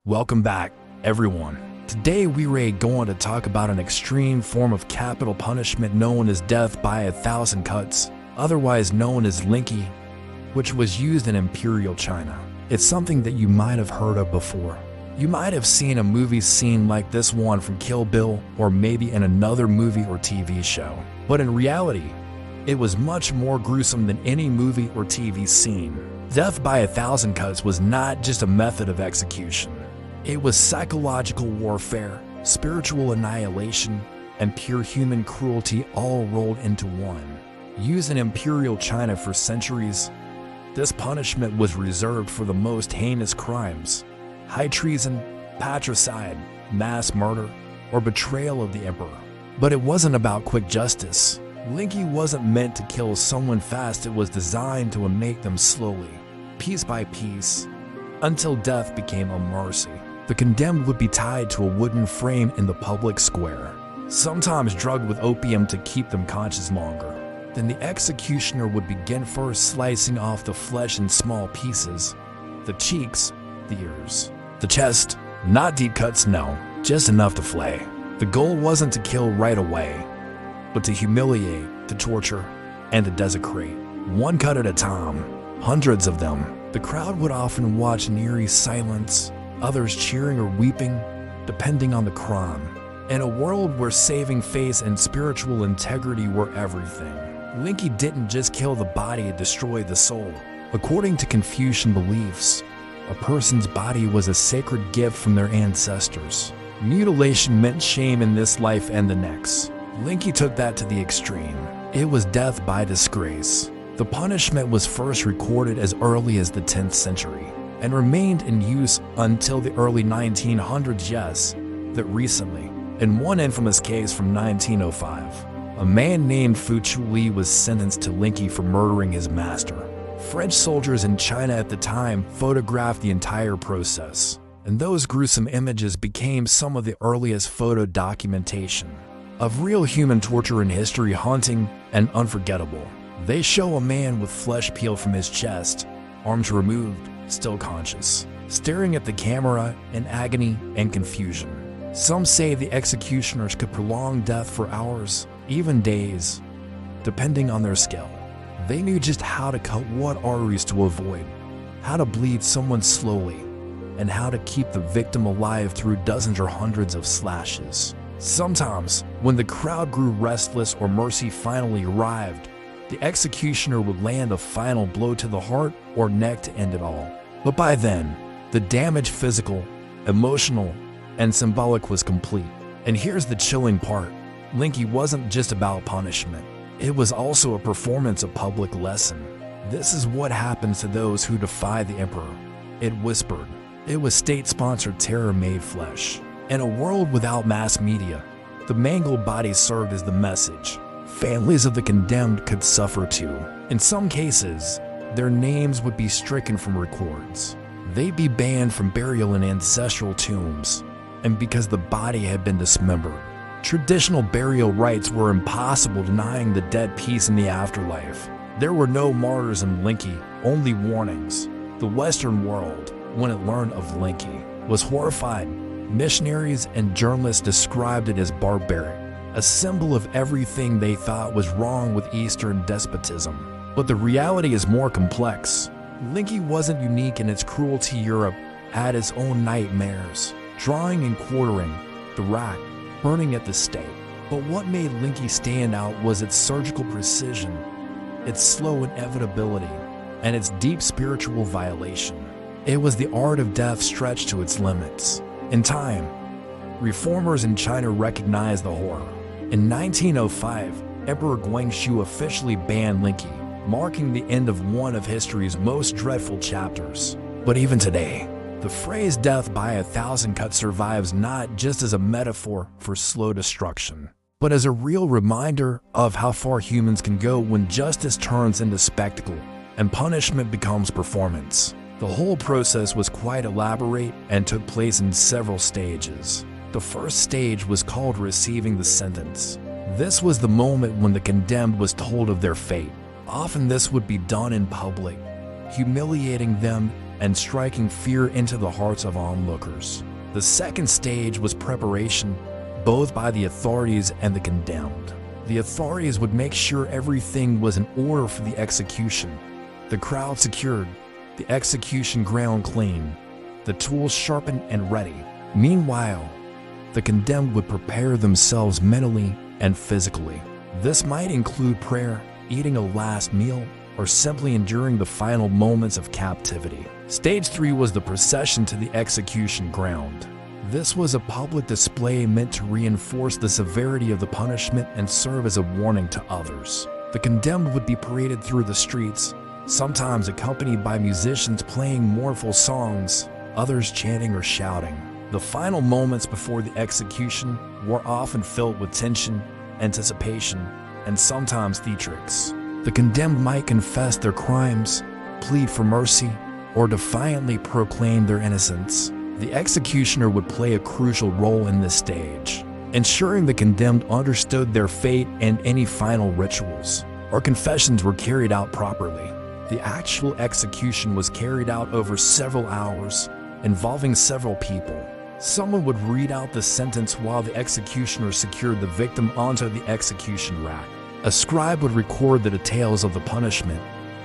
Welcome back, everyone. Today we are going to talk about an extreme form of capital punishment known as death by 1,000 cuts, otherwise known as Lingchi, which was used in imperial China. It's something that you might have heard of before. You might have seen a movie scene like this one from Kill Bill, or maybe in another movie or TV show. But in reality, it was much more gruesome than any movie or TV scene. Death by 1,000 cuts was not just a method of execution. It was psychological warfare, spiritual annihilation, and pure human cruelty all rolled into one. Used in imperial China for centuries, this punishment was reserved for the most heinous crimes: high treason, patricide, mass murder, or betrayal of the emperor. But it wasn't about quick justice. Lingchi wasn't meant to kill someone fast, it was designed to make them slowly, piece by piece, until death became a mercy. The condemned would be tied to a wooden frame in the public square, sometimes drugged with opium to keep them conscious longer. Then the executioner would begin first slicing off the flesh in small pieces: the cheeks, the ears, the chest. Not deep cuts, no, just enough to flay. The goal wasn't to kill right away, but to humiliate, to torture, and to desecrate. One cut at a time, hundreds of them. The crowd would often watch in eerie silence, others cheering or weeping, depending on the crime. In a world where saving face and spiritual integrity were everything, Lingchi didn't just kill the body, it destroyed the soul. According to Confucian beliefs, a person's body was a sacred gift from their ancestors. Mutilation meant shame in this life and the next. Lingchi took that to the extreme. It was death by disgrace. The punishment was first recorded as early as the 10th century and remained in use until the early 1900s. Yes, that recently. In one infamous case from 1905, a man named Fu Chu-li was sentenced to Lingchi for murdering his master. French soldiers in China at the time photographed the entire process, and those gruesome images became some of the earliest photo documentation of real human torture in history, haunting and unforgettable. They show a man with flesh peeled from his chest, arms removed, still conscious, staring at the camera in agony and confusion. Some say the executioners could prolong death for hours, even days, depending on their skill. They knew just how to cut what arteries to avoid, how to bleed someone slowly, and how to keep the victim alive through dozens or hundreds of slashes. Sometimes, when the crowd grew restless or mercy finally arrived, the executioner would land a final blow to the heart or neck to end it all. But by then, the damage, physical, emotional, and symbolic, was complete. And here's the chilling part: Lingchi wasn't just about punishment. It was also a performance, a public lesson. This is what happens to those who defy the emperor. It whispered. It was state-sponsored terror made flesh. In a world without mass media, the mangled bodies served as the message. Families of the condemned could suffer too. In some cases, their names would be stricken from records. They'd be banned from burial in ancestral tombs, and because the body had been dismembered, traditional burial rites were impossible, denying the dead peace in the afterlife. There were no martyrs in Lingchi, only warnings. The Western world, when it learned of Lingchi, was horrified. Missionaries and journalists described it as barbaric, a symbol of everything they thought was wrong with Eastern despotism. But the reality is more complex. Lingchi wasn't unique in its cruelty. Europe had its own nightmares: drawing and quartering, the rack, burning at the stake. But what made Lingchi stand out was its surgical precision, its slow inevitability, and its deep spiritual violation. It was the art of death stretched to its limits. In time, reformers in China recognized the horror. In 1905, Emperor Guangxu officially banned Lingchi, marking the end of one of history's most dreadful chapters. But even today, the phrase death by 1,000 cuts survives not just as a metaphor for slow destruction, but as a real reminder of how far humans can go when justice turns into spectacle and punishment becomes performance. The whole process was quite elaborate and took place in several stages. The first stage was called receiving the sentence. This was the moment when the condemned was told of their fate. Often this would be done in public, humiliating them and striking fear into the hearts of onlookers. The second stage was preparation, both by the authorities and the condemned. The authorities would make sure everything was in order for the execution. The crowd secured, the execution ground clean, the tools sharpened and ready. Meanwhile, the condemned would prepare themselves mentally and physically. This might include prayer, eating a last meal, or simply enduring the final moments of captivity. Stage 3 was the procession to the execution ground. This was a public display meant to reinforce the severity of the punishment and serve as a warning to others. The condemned would be paraded through the streets, sometimes accompanied by musicians playing mournful songs, others chanting or shouting. The final moments before the execution were often filled with tension, anticipation, and sometimes theatrics. The condemned might confess their crimes, plead for mercy, or defiantly proclaim their innocence. The executioner would play a crucial role in this stage, ensuring the condemned understood their fate and any final rituals or confessions were carried out properly. The actual execution was carried out over several hours, involving several people. Someone would read out the sentence while the executioner secured the victim onto the execution rack. A scribe would record the details of the punishment,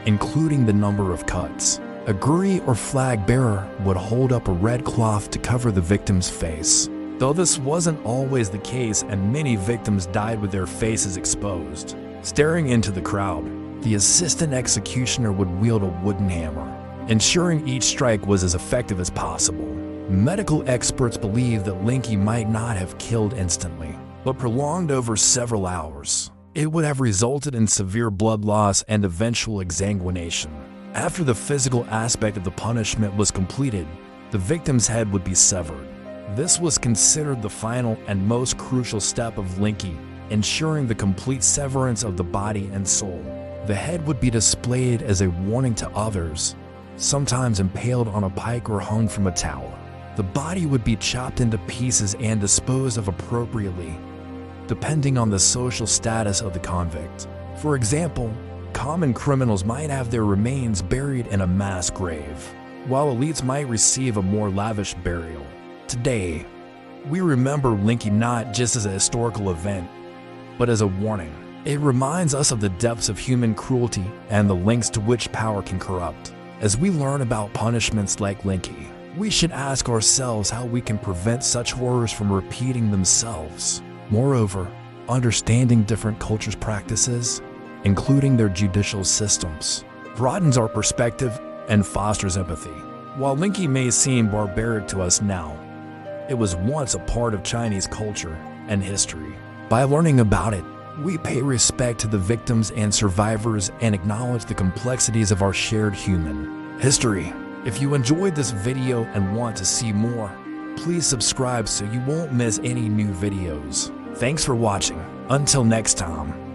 including the number of cuts. A guri or flag bearer would hold up a red cloth to cover the victim's face. Though this wasn't always the case and many victims died with their faces exposed. Staring into the crowd, the assistant executioner would wield a wooden hammer, ensuring each strike was as effective as possible. Medical experts believe that Lingchi might not have killed instantly, but prolonged over several hours. It would have resulted in severe blood loss and eventual exsanguination. After the physical aspect of the punishment was completed, the victim's head would be severed. This was considered the final and most crucial step of Lingchi, ensuring the complete severance of the body and soul. The head would be displayed as a warning to others, sometimes impaled on a pike or hung from a tower. The body would be chopped into pieces and disposed of appropriately, depending on the social status of the convict. For example, common criminals might have their remains buried in a mass grave, while elites might receive a more lavish burial. Today, we remember Lingchi not just as a historical event, but as a warning. It reminds us of the depths of human cruelty and the lengths to which power can corrupt. As we learn about punishments like Lingchi, we should ask ourselves how we can prevent such horrors from repeating themselves. Moreover, understanding different cultures' practices, including their judicial systems, broadens our perspective and fosters empathy. While Lingchi may seem barbaric to us now, it was once a part of Chinese culture and history. By learning about it, we pay respect to the victims and survivors and acknowledge the complexities of our shared human history. If you enjoyed this video and want to see more, please subscribe so you won't miss any new videos. Thanks for watching. Until next time.